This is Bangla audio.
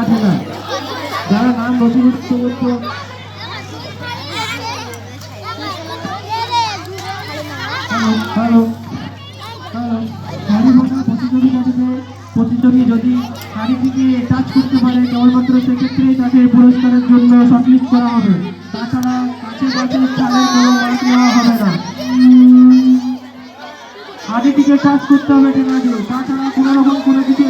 আছে না, যারা নাম নথিভুক্ত করতে প্রতিযোগী যদি শাড়িটিকে টাচ করতে পারে কেবলমাত্র সেক্ষেত্রেই তাকে পুরস্কারের জন্য শর্টলিস্ট করা হবে, তাছাড়া কাছে বাঁচের ছাড়ের কোনো মার্ক নেওয়া হবে না। শাড়িটিকে টাচ করতে হবে ঠিক আছে, তাছাড়া কোনো রকম কোনো কিছু